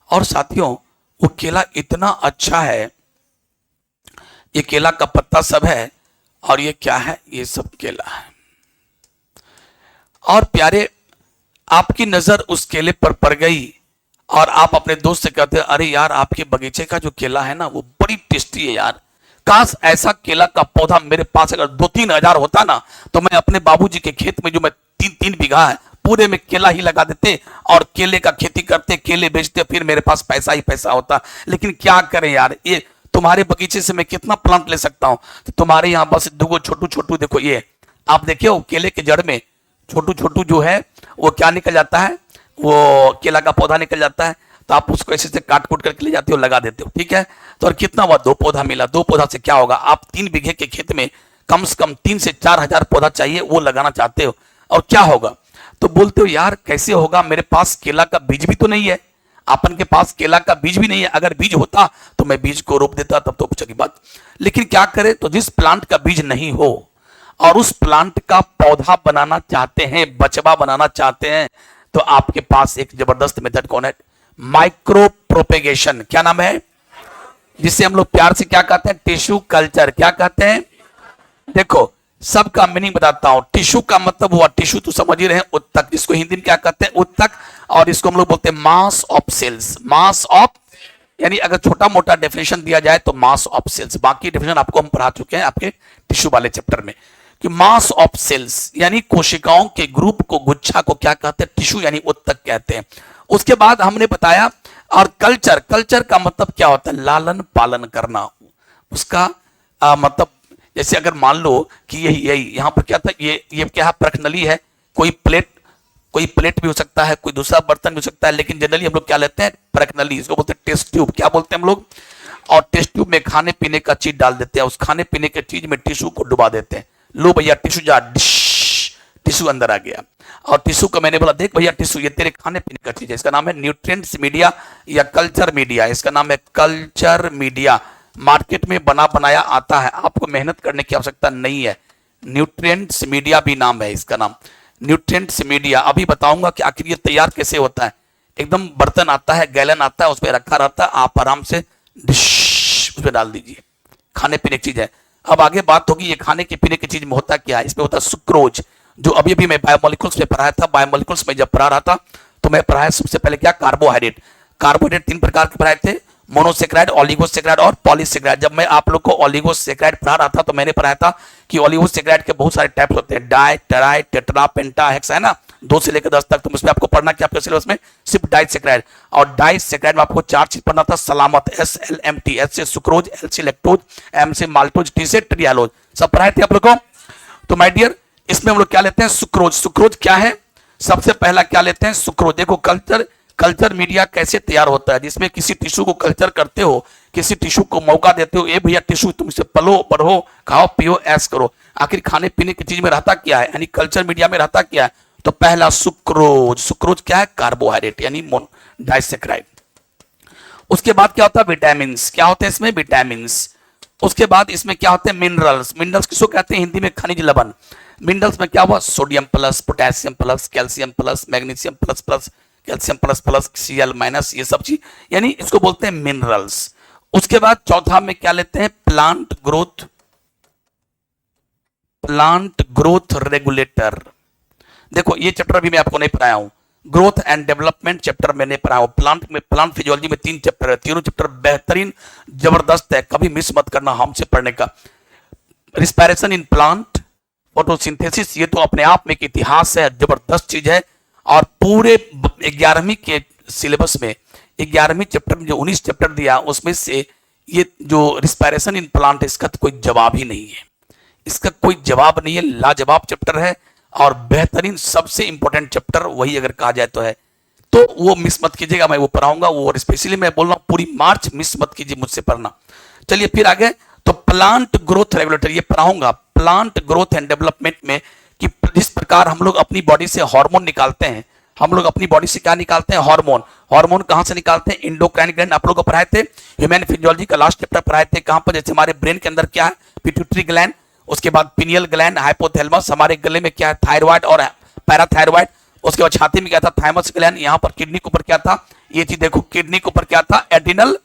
और साथियों वो केला इतना अच्छा है, ये केला का पत्ता सब है, और ये क्या है, ये सब केला है। और प्यारे, आपकी नजर उस केले पर पड़ गई और आप अपने दोस्त से कहते हैं, अरे यार आपके बगीचे का जो केला है ना वो बड़ी टेस्टी है यार, काश ऐसा केला का पौधा मेरे पास अगर 2-3 हजार होता ना, तो मैं अपने बाबूजी के खेत में जो मैं 3 बीघा है पूरे में केला ही लगा देते और केले का खेती करते, केले बेचते, फिर मेरे पास पैसा ही पैसा होता। लेकिन क्या करें यार, ये तुम्हारे बगीचे से मैं कितना प्लांट ले सकता हूं, तो तुम्हारे यहाँ बस 2 छोटू देखो, ये आप देखिए वो केले के जड़ में छोटू जो है वो क्या निकल जाता है, वो केला का पौधा निकल जाता है, तो आप उसको ऐसे से काट कूट करके ले जाते हो, लगा देते हो। ठीक है, तो और कितना हुआ, 2 पौधा मिला। 2 पौधा से क्या होगा, आप 3 बीघे के खेत में कम से कम 3 से 4 हजार पौधा चाहिए, वो लगाना चाहते हो, और क्या होगा, तो बोलते हो यार कैसे होगा, मेरे पास केला का बीज भी तो नहीं है, अपन के पास केला का बीज भी नहीं है, अगर बीज होता तो मैं बीज को रोप देता, तब तो पूछा की बात। लेकिन क्या करे, तो जिस प्लांट का बीज नहीं हो और उस प्लांट का पौधा बनाना चाहते हैं, बचवा बनाना चाहते हैं, तो आपके पास एक जबरदस्त मेथड कौन है, माइक्रो प्रोपेगेशन। क्या नाम है, जिसे हम लोग प्यार से क्या कहते हैं, टिश्यू कल्चर। क्या कहते हैं, देखो सबका मीनिंग बताता हूं। टिश्यू का मतलब हुआ, टिश्यू तो समझ ही रहे हैं, उत्तक, जिसको हिंदी में क्या कहते हैं, उत्तक, और इसको हम लोग बोलते हैं mass of cells. Mass of यानी अगर छोटा मोटा डेफिनेशन दिया जाए तो मास ऑफ सेल्स, बाकी डेफिनेशन आपको हम पढ़ा चुके हैं आपके टिश्यू वाले चैप्टर में, कि मास ऑफ सेल्स यानी कोशिकाओं के ग्रुप को, गुच्छा को क्या कहते हैं, टिश्यू यानी उत्तक कहते हैं। उसके बाद हमने बताया, और कल्चर का मतलब क्या होता है, लालन पालन करना उसका। मतलब जैसे अगर मान लो कि यही यहाँ पर क्या था, ये क्या प्रश्नली है, कोई प्लेट भी हो सकता है, कोई दूसरा बर्तन भी हो सकता है, लेकिन जनरली हम लोग क्या लेते हैं, प्रश्नली, इसको बोलते हैं टेस्ट ट्यूब। क्या बोलते हैं हम लोग, और टेस्ट ट्यूब में खाने पीने का चीज डाल देते हैं, उस खाने पीने के चीज में टिश्यू को डुबा देते हैं। लो भैया टिश्यू जा, टिश्यू अंदर आ गया। और टिश्यू को मैंने बोला देख भैया टिश्यू ये तेरे खाने पीने का चीज है, इसका नाम है न्यूट्रिएंट्स मीडिया या कल्चर मीडिया, इसका नाम है कल्चर मीडिया। मार्केट में बना बनाया आता है, आपको मेहनत करने की आवश्यकता नहीं है। न्यूट्रिएंट्स मीडिया भी नाम है इसका, नाम न्यूट्रिएंट्स मीडिया। अभी बताऊंगा कि आखिर ये तैयार कैसे होता है। एकदम बर्तन आता है, गैलन आता है, उसमें रखा रहता है, आप आराम से डिश उसमें डाल दीजिए, खाने पीने की चीज है। अब आगे बात होगी ये खाने के पीने की चीज में होता क्या है। इसमें होता है सुक्रोज, जो अभी अभी मैं बायोमोलिकुल्स में पढ़ाया था। बायोमोलिकुल्स में जब पढ़ा रहा था तो मैं पढ़ाया सबसे पहले क्या, कार्बोहाइड्रेट। कार्बोहाइड्रेट 3 प्रकार के पढ़ाए थे, मोनोसेक्राइड, ऑलिगोसेक्राइड और पॉलीसेक्राइड। जब मैं आप लोग को ऑलिगोसेक्राइड पढ़ा रहा था तो मैंने पढ़ाया था कि ऑलिगोसेक्राइड के बहुत सारे टाइप्स होते हैं, डाई, टेराई, टेट्रा, पेंटा, हेक्सा, है ना, 2 से लेकर 10 तक। तो उसमें आपको पढ़ना क्या आपके सिलेबस में, सिर्फ डाइसेक्राइड। और डाइसेक्राइड में आपको 4 चीज पढ़ना था, सलामत, SLMT, S से सुक्रोज, L से लैक्टोज, M से माल्टोज, T से ट्रियालोज, सब पढ़ाए थे आप लोग को। तो माय डियर इसमें हम लोग क्या लेते हैं, सुक्रोज। सुक्रोज क्या है, सबसे पहला क्या लेते हैं, सुक्रोज। देखो कल्चर मीडिया कैसे तैयार होता है, जिसमें किसी टिश्यू को कल्चर करते हो, किसी टिश्यू को मौका देते हो, ए भैया टिश्यू तुम इसे पलो बढ़ो, खाओ पियो, ऐश करो। आखिर खाने पीने की चीज में रहता क्या है, यानी कल्चर मीडिया में रहता क्या है, तो पहला सुक्रोज। सुक्रोज क्या है, कार्बोहाइड्रेट यानी डाइसेक्राइड। उसके बाद क्या होता है, विटामिन। क्या होते हैं इसमें, विटामिन। उसके बाद इसमें क्या होते हैं, मिनरल्स। मिनरल्स किसको कहते हैं हिंदी में, खनिज लवण। मिनरल्स में क्या हुआ, sodium plus, potassium plus, calcium plus, magnesium plus plus, calcium plus plus, Cl minus, ये सब चीज यानी इसको बोलते हैं मिनरल्स। उसके बाद चौथा में क्या लेते हैं, प्लांट ग्रोथ रेगुलेटर। देखो ये चैप्टर भी मैं आपको नहीं पढ़ाया हूं, ग्रोथ एंड डेवलपमेंट चैप्टर मैंने पढ़ाया हूं। प्लांट फिजियोलॉजी में 3 चैप्टर है, तीनों चैप्टर बेहतरीन जबरदस्त है, कभी मिस मत करना हमसे पढ़ने का। रिस्पायरेशन इन प्लांट, फोटोसिंथेसिस, ये तो अपने आप में एक इतिहास है, जबरदस्त चीज है। और पूरे 11वीं के सिलेबस में 11वीं चैप्टर में जो 19 चैप्टर दिया उसमें से ये जो रिस्पायरेशन इन प्लांट, इसका तो कोई जवाब ही नहीं है, इसका कोई जवाब नहीं है, लाजवाब चैप्टर है और बेहतरीन सबसे इंपॉर्टेंट चैप्टर वही अगर कहा जाए तो है। तो वो मिस मत कीजिएगा, मैं वो पढ़ाऊंगा वो, और स्पेशली मैं बोल रहा हूँ पूरी मार्च मिस मत कीजिए मुझसे पढ़ना। चलिए फिर आगे, तो प्लांट ग्रोथ रेगुलेटर ये पढ़ाऊंगा, प्लांट ग्रोथ एंड डेवलपमेंट में कि जिस प्रकार हम लोग अपनी बॉडी से हार्मोन निकालते हैं, हम लोग अपनी बॉडी से क्या निकालते हैं, हार्मोन। हार्मोन कहां से निकालते हैं, इंडोक्राइन ग्लैंड। आप लोग को पढ़ाए थे ह्यूमन फिजियोलॉजी का लास्ट चैप्टर पढ़ाए थे, कहां पर, जैसे हमारे ब्रेन के अंदर क्या है, पिट्यूटरी ग्लैंड, उसके बाद पिनियल ग्लैंड, हाइपोथैलेमस, हमारे गले में क्या है, थायराइड और पैराथायराइड, उसके बाद छाती में क्या था, थाइमस ग्लैंड, यहां पर किडनी के ऊपर क्या था, ये चीज देखो, किडनी के ऊपर क्या था, एड्रिनल,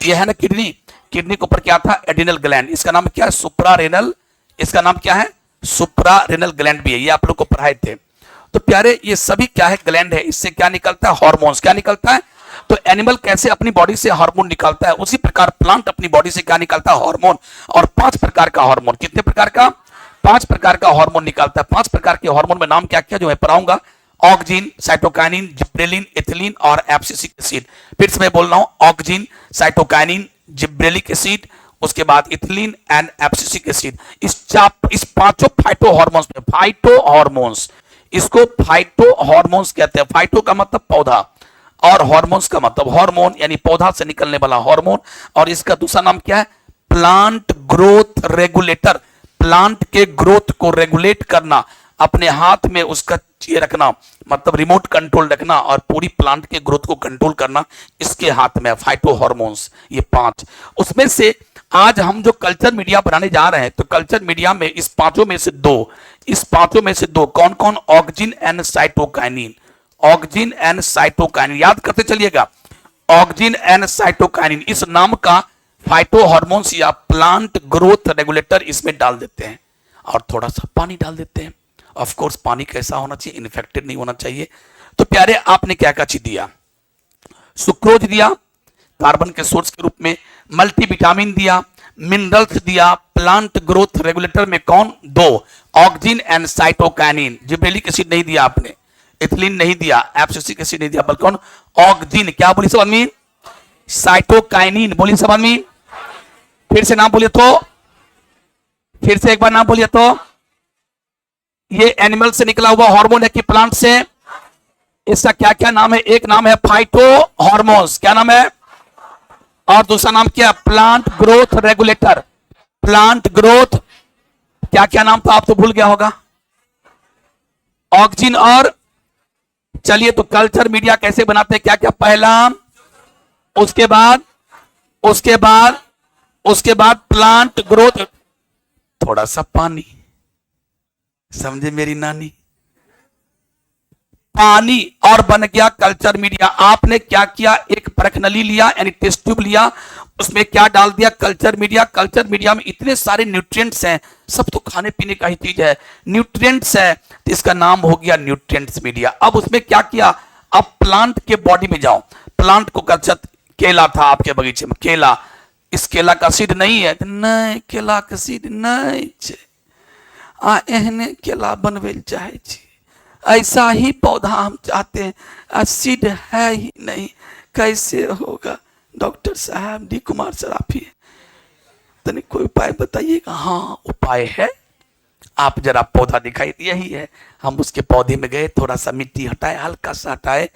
ये है ना किडनी, किडनी के ऊपर क्या था, एड्रिनल ग्लैंड, इसका नाम क्या है, सुप्रारेनल, इसका नाम क्या है, सुप्रारेनल ग्लैंड भी है, ये आप लोग को पढ़ाए थे। तो प्यारे ये सभी क्या है, ग्लैंड है, इससे क्या निकलता है, हार्मोन्स। क्या निकलता है, तो एनिमल कैसे अपनी बॉडी से हार्मोन निकालता है, उसी प्रकार प्लांट अपनी बॉडी से क्या निकालता है, हार्मोन। और 5 प्रकार का हार्मोन, कितने प्रकार का, 5 प्रकार का हार्मोन निकालता है। 5 प्रकार के हार्मोन में नाम क्या क्या जो मैं पढ़ाऊंगा, ऑक्सिन, साइटोकाइनिन, जिब्रेलिन, इथिलीन और एब्सिसिक एसिड। फिर से मैं बोल रहा हूं, ऑक्सिन, साइटोकाइनिन, जिब्रेलिक एसिड, उसके बाद इथिलीन एंड एब्सिसिक एसिड। इस पांचों फाइटो हार्मोन्स में, फाइटो हार्मोन्स, इसको फाइटो हार्मोन्स कहते हैं। फाइटो का मतलब पौधा और हार्मोन्स का मतलब हार्मोन यानी पौधा से निकलने वाला हार्मोन। और इसका दूसरा नाम क्या है, प्लांट ग्रोथ रेगुलेटर। प्लांट के ग्रोथ को रेगुलेट करना, अपने हाथ में उसका ये रखना, मतलब रिमोट कंट्रोल रखना और पूरी प्लांट के ग्रोथ को कंट्रोल करना इसके हाथ में, फाइटो हार्मोन्स, ये 5। उसमें से आज हम जो कल्चर मीडिया बनाने जा रहे हैं, तो कल्चर मीडिया में इस पांचों में से दो कौन कौन, auxin and cytokinin. Auxin and cytokinin याद करते चलिएगा, ऑक्सिन एंड साइटोकाइनिन इस नाम का फाइटो हार्मोन्स या प्लांट ग्रोथ रेगुलेटर इसमें डाल देते हैं और थोड़ा सा पानी डाल देते हैं। ऑफ कोर्स पानी कैसा होना चाहिए, इन्फेक्टेड नहीं होना चाहिए। तो प्यारे आपने क्या क्या चीज दिया, सुक्रोज दिया कार्बन के सोर्स के रूप में, मल्टीविटामिन दिया, मिनरल्स दिया, प्लांट ग्रोथ रेगुलेटर में कौन, 2 auxin and cytokinin. Gibberellic acid नहीं दिया आपने, इथिलीन नहीं दिया, एब्सिसिक एसिड नहीं दिया, बल्कि कौन, ऑक्सिन। क्या बोली सब आदमी, साइटोकाइनिन बोली सब आदमी, फिर से नाम बोलिए तो, फिर से एक बार नाम बोलिए तो। ये एनिमल से निकला हुआ हार्मोन है कि प्लांट से, इसका क्या क्या नाम है, एक नाम है फाइटो हार्मोन्स, क्या नाम है, और दूसरा नाम क्या, plant growth regulator. Plant growth क्या क्या नाम था, आप तो भूल गया होगा, ऑक्सिन और चलिए, तो कल्चर मीडिया कैसे बनाते हैं, क्या क्या? पहला, उसके बाद उसके बाद उसके बाद प्लांट ग्रोथ, थोड़ा सा पानी, समझे मेरी नानी, पानी, और बन गया कल्चर मीडिया। आपने क्या किया, एक परखनली लिया यानी टेस्ट ट्यूब लिया, उसमें क्या डाल दिया, कल्चर मीडिया। कल्चर मीडिया में इतने सारे न्यूट्रिएंट्स हैं, सब तो खाने पीने का ही चीज है, न्यूट्रिएंट्स है, तो इसका नाम हो गया न्यूट्रिएंट्स मीडिया। अब उसमें क्या किया, अब प्लांट के बॉडी में जाओ, प्लांट को कल्चर, केला था आपके बगीचे में, केला, इस केला का सीड नहीं है, नहीं केला का सीड नहीं छे, एहने केला बनवे चाहे छी, ऐसा ही पौधा हम चाहते हैं, सीड है ही नहीं, कैसे होगा डॉक्टर साहब, डी कुमार सराफी, तनिक कोई उपाय बताइएगा। हाँ उपाय है, आप जरा पौधा दिखाई, यही है। हम उसके पौधे में गए, थोड़ा सा मिट्टी हटाए, हल्का सा हटाए,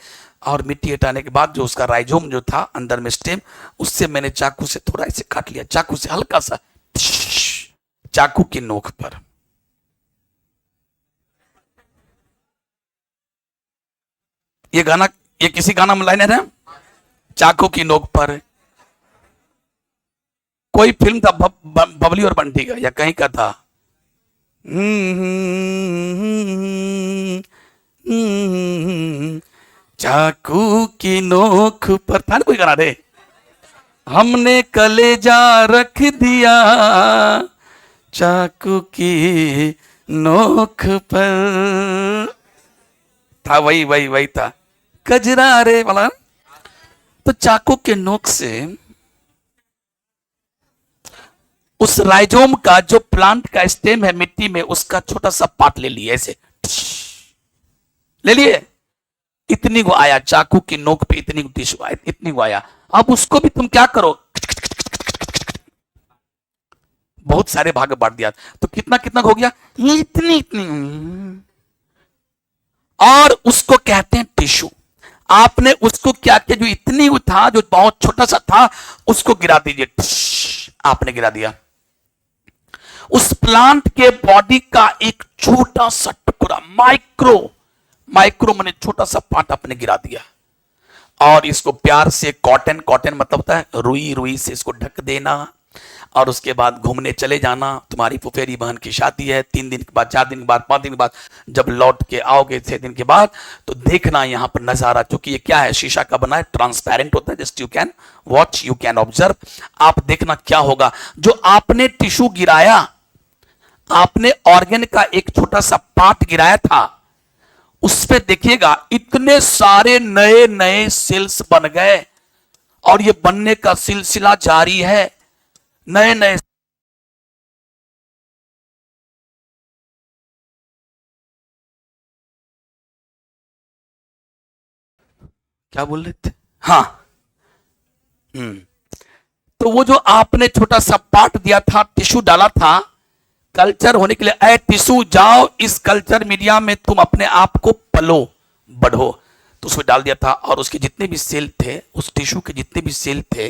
और मिट्टी हटाने के बाद जो उसका राइजोम जो था अंदर में स्टेम, उससे मैंने चाकू से थोड़ा ऐसे काट लिया, चाकू से हल्का सा, चाकू की नोक पर। ये गाना, ये किसी गाना में लाइन है, चाकू की नोक पर। कोई फिल्म था, बबली और बंटी का, या कहीं का था, चाकू की नोक पर था ना कोई गाना रे, हमने कलेजा रख दिया चाकू की नोक पर, था वही वही वही था, कजरा रे वाला। तो चाकू के नोक से उस राइजोम का, जो प्लांट का स्टेम है मिट्टी में, उसका छोटा सा पार्ट ले लिए, ऐसे ले लिए, इतनी को आया, चाकू की नोक पे इतनी टिश्यू आया, इतनी को आया। अब उसको भी तुम क्या करो, बहुत सारे भाग बांट दिया, तो कितना कितना हो गया, ये इतनी इतनी, और उसको कहते हैं टिश्यू। आपने उसको क्या किया, जो इतनी था, जो बहुत छोटा सा था, उसको गिरा दीजिए, आपने गिरा दिया। उस प्लांट के बॉडी का एक छोटा सा टुकड़ा, माइक्रो, माइक्रो माने छोटा सा पार्ट आपने गिरा दिया, और इसको प्यार से कॉटन, कॉटन मतलब होता है रुई, रुई से इसको ढक देना, और उसके बाद घूमने चले जाना। तुम्हारी फुफेरी बहन की शादी है, 3 दिन के बाद, 4 दिन के बाद, 5 दिन के बाद, जब लौट के आओगे 6 दिन के बाद, तो देखना यहाँ पर नजारा, क्योंकि ये क्या है, शीशा का बना है, ट्रांसपेरेंट होता है, just you can watch, you can observe. आप देखना क्या होगा, जो आपने टिश्यू गिराया, आपने ऑर्गन का एक छोटा सा पार्ट गिराया था, उस पे देखिएगा इतने सारे नए नए सेल्स बन गए, और ये बनने का सिलसिला जारी है, नए नए। क्या बोल रहे थे, हाँ, तो वो जो आपने छोटा सा पार्ट दिया था, टिश्यू डाला था कल्चर होने के लिए, ऐ टिश्यू जाओ इस कल्चर मीडिया में तुम अपने आप को पलो, बढ़ो, तो उसमें डाल दिया था। और उसके जितने भी सेल थे, उस टिश्यू के जितने भी सेल थे,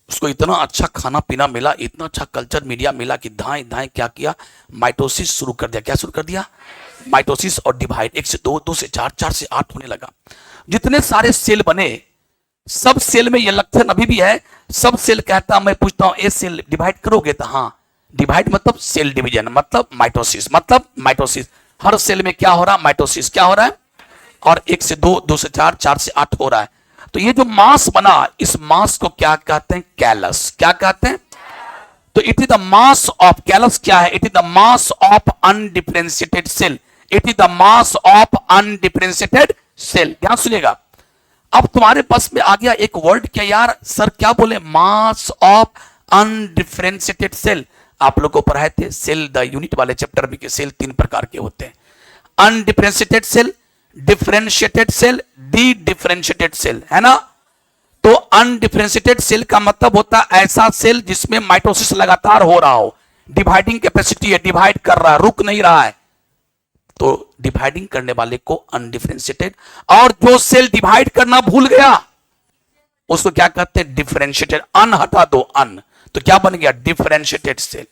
उसको इतना अच्छा खाना पीना मिला, इतना अच्छा कल्चर मीडिया मिला कि धाए धाए क्या किया, माइटोसिस शुरू कर दिया। क्या शुरू कर दिया, माइटोसिस, और डिवाइड, 1 से 2, 2 से 4, 4 से 8 होने लगा। जितने सारे सेल बने, सब सेल में ये लक्षण अभी भी है, सब सेल कहता, मैं पूछता हूं ए सेल डिवाइड करोगे, तो हाँ, डिवाइड मतलब सेल डिवीजन, मतलब माइटोसिस, मतलब माइटोसिस, हर सेल में क्या हो रहा है, माइटोसिस क्या हो रहा है, और 1 से 2, 2 से 4, 4 से 8 हो रहा है। तो ये जो मास बना, इस मास को क्या कहते हैं, कैलस, क्या कहते हैं, तो it is the mass of, callus क्या है, it is the mass of undifferentiated cell, it is the mass of undifferentiated cell. ध्यान सुनिएगा, अब तुम्हारे पास में आ गया एक वर्ड, क्या यार सर क्या बोले, मास ऑफ अनडिफरेंशिएटेड सेल। आप लोगों को पढ़ाए थे सेल द यूनिट वाले चैप्टर में कि सेल 3 प्रकार के होते हैं, undifferentiated cell, differentiated cell, dedifferentiated cell, है ना। तो अनडिफरेंशिएटेड सेल का मतलब होता है ऐसा सेल जिसमें माइटोसिस लगातार हो रहा हो, डिवाइडिंग कैपेसिटी है, डिवाइड कर रहा है, रुक नहीं रहा है, तो डिवाइडिंग करने वाले को अनडिफरेंशिएटेड। और जो सेल डिवाइड करना भूल गया उसको क्या कहते हैं, डिफरेंशिएटेड। अन हटा दो, अन, तो क्या बन गया, डिफरेंशिएटेड सेल।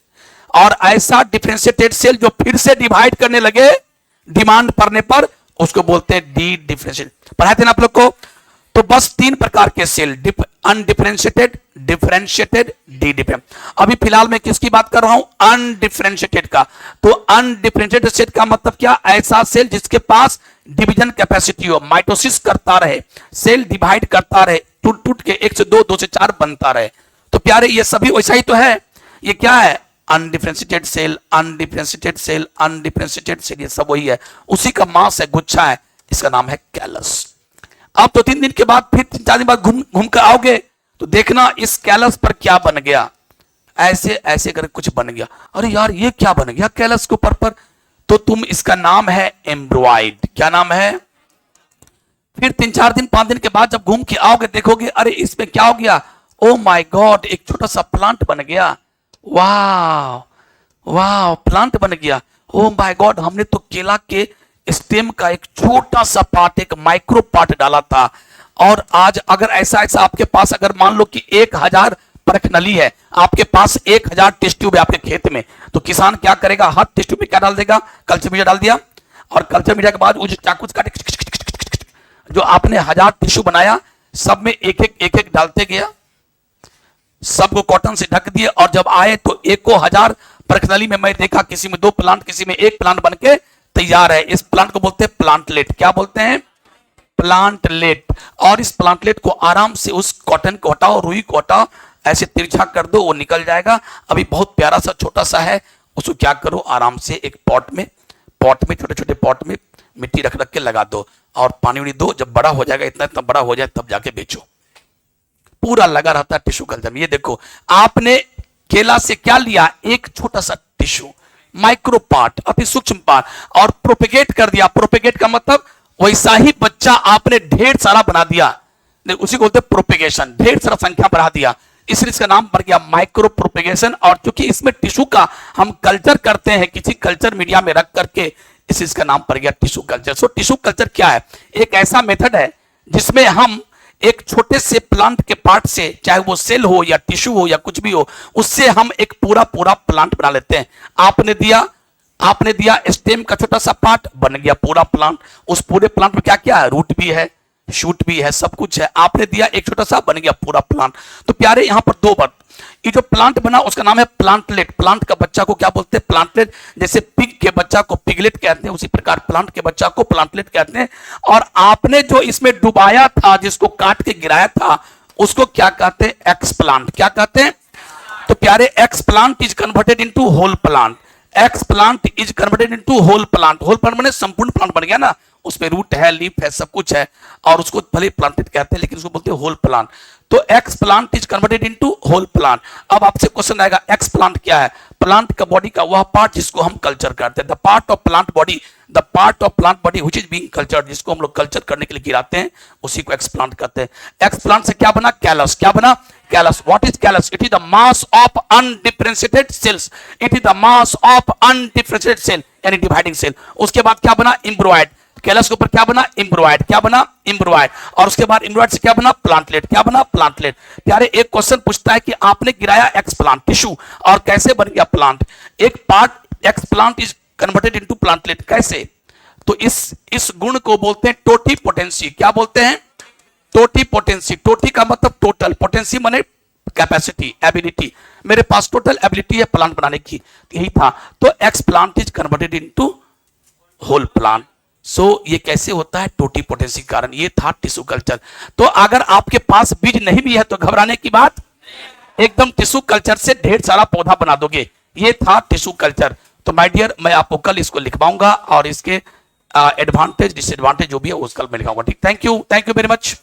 और ऐसा डिफरेंशिएटेड सेल जो फिर से डिवाइड करने लगे डिमांड पड़ने पर, उसको बोलते हैं डी डिफरेंशिएटेड। पढ़ाए थे ना आप लोग को। तो बस 3 प्रकार के cell, undifferentiated, differentiated, de different. अभी फिलहाल मैं किसकी बात कर रहा हूं? अनडिफरेंशिएटेड का। तो अनडिफरेंशिएटेड सेल का मतलब क्या? ऐसा सेल जिसके पास डिवीजन कैपेसिटी हो, माइटोसिस करता रहे, सेल डिवाइड करता रहे, टूट टूट के 1 से 2, 2 से 4 बनता रहे। तो प्यारे ये सभी वैसा ही तो है। ये क्या है? Undifferentiated cell, undifferentiated cell, undifferentiated cell, ये सब वही है। उसी का मास है, गुच्छा है, इसका नाम है कैलस। अब तो 3 दिन के बाद, फिर 4 दिन बाद घूम कर आओगे तो देखना इस कैलस पर क्या बन गया। ऐसे ऐसे करके कुछ बन गया। अरे यार ये क्या बन गया कैलस के ऊपर पर? तो तुम, इसका नाम है एम्ब्रॉइड। क्या नाम है? फिर 3-4 दिन 5 दिन के बाद जब घूम के आओगे देखोगे, अरे इसमें क्या हो गया? ओ माय गॉड, एक छोटा सा प्लांट बन गया। वाह वाह, प्लांट बन गया। ओ माय गॉड, हमने तो केला के स्टेम का एक छोटा सा पार्ट, एक माइक्रो पार्ट डाला था। और आज अगर ऐसा ऐसा आपके पास, अगर मान लो कि 1000 परखनली है, आपके पास 1000 टेस्ट ट्यूब है आपके खेत में, तो किसान क्या करेगा? हर टेस्ट ट्यूब में क्या डाल देगा? कल्चर मीडिया डाल दिया। और कल्चर मीडिया के बाद वो जो चाकू काटे, जो आपने 1000 टिश्यू बनाया, सब में एक एक डालते गया, सबको कॉटन से ढक दिए। और जब आए तो 1000 परखनली में मैं देखा, किसी में 2 प्लांट, किसी में 1 प्लांट बनके तैयार है। इस प्लांट को बोलते हैं प्लांटलेट। क्या बोलते हैं? प्लांटलेट। और इस प्लांटलेट को आराम से उस कॉटन को हटाओ, रुई को हटाओ, ऐसे तिरछा कर दो, वो निकल जाएगा। अभी बहुत प्यारा सा छोटा सा है, उसको क्या करो, आराम से एक पॉट में छोटे छोटे पॉट में मिट्टी रख के लगा दो और पानी वानी दो। जब बड़ा हो जाएगा, इतना इतना बड़ा हो जाए, तब जाके बेचो। पूरा लगा रहता है टिश्यू कल्चर में। ये देखो, आपने केला से क्या लिया? एक छोटा सा टिश्यू, माइक्रो पार्ट, अति सूक्ष्म पार्ट, और प्रोपेगेट कर दिया। प्रोपेगेट का मतलब वैसा ही बच्चा आपने ढेर सारा बना दिया, उसी को बोलते हैं प्रोपेगेशन। ढेर सारा संख्या बढ़ा दिया, इसलिए इसका नाम पड़ गया माइक्रो प्रोपेगेशन। और क्योंकि इसमें टिश्यू का हम कल्चर करते हैं किसी कल्चर मीडिया में रख करके, इसका नाम पड़ गया tissue culture. So tissue culture क्या है? एक ऐसा मेथड है जिसमें हम एक छोटे से प्लांट के पार्ट से, चाहे वो सेल हो या टिश्यू हो या कुछ भी हो, उससे हम एक पूरा प्लांट बना लेते हैं। आपने दिया स्टेम का छोटा सा पार्ट, बन गया पूरा प्लांट। उस पूरे प्लांट में क्या क्या है? रूट भी है, शूट भी है, सब कुछ है। आपने दिया एक छोटा सा, बन गया पूरा प्लांट। तो प्यारे यहां पर 2 बात, ये जो प्लांट बना उसका नाम है प्लांटलेट। प्लांट का बच्चा को क्या बोलते हैं? प्लांटलेट। जैसे पिग के बच्चा को पिगलेट कहते हैं, उसी प्रकार प्लांट के बच्चा को प्लांटलेट कहते हैं। और आपने जो इसमें डुबाया था, जिसको काट के गिराया था, उसको क्या कहते हैं? एक्सप्लांट। क्या कहते हैं? तो प्यारे, explant is converted into whole plant. Explant is converted into whole plant. Whole plant माने संपूर्ण प्लांट बन गया ना, उसमें रूट है, लीफ है, सब कुछ है, और उसको भले प्लांटेड कहते हैं लेकिन उसको बोलते हैं होल प्लांट। तो explant is converted into whole plant. अब आपसे क्वेश्चन आएगा, एक्स प्लांट क्या है? प्लांट का बॉडी का वह पार्ट जिसको हम कल्चर करते हैं, the part of plant body which is being cultured, जिसको हम लोग कल्चर करने के लिए गिराते हैं, उसी को एक्स प्लांट कहते हैं। एक्स प्लांट से क्या बना? कैलस। क्या बना? Callus. What is callus? It is the mass of undifferentiated cells. It is the mass of undifferentiated cell, यानी डिवाइडिंग सेल। उसके बाद क्या बना? एम्ब्रॉइड। कैलस के ऊपर क्या बना? एम्ब्रॉइड। क्या बना? एम्ब्रॉइड। और उसके बाद एम्ब्रॉइड से क्या बना? प्लांटलेट। क्या बना? प्लांटलेट। प्यारे, एक क्वेश्चन पूछता है कि आपने गिराया एक्स प्लांट टिश्यू, और कैसे बन गया प्लांट? एक part x plant is converted into plantlet. कैसे? तो इस गुण को बोलते हैं टोटीपोटेंसी। क्या बोलते हैं? टोटीपोटेंसी। टोटी का मतलब टोटल, पोटेंसी माने कैपेसिटी, एबिलिटी। मेरे पास टोटल एबिलिटी है प्लांट बनाने की, यही था। तो explant is converted into whole plant. ये कैसे होता है? टोटीपोटेंसी के कारण। ये था टिश्यू कल्चर। तो अगर आपके पास बीज नहीं भी है तो घबराने की बात, एकदम टिश्यू कल्चर से ढेर सारा पौधा बना दोगे। ये था टिश्यू कल्चर। तो माय डियर, मैं आपको कल इसको लिखवाऊंगा और इसके एडवांटेज डिसएडवांटेज जो भी है उसका मैं लिखाऊंगा। ठीक, थैंक यू वेरी मच।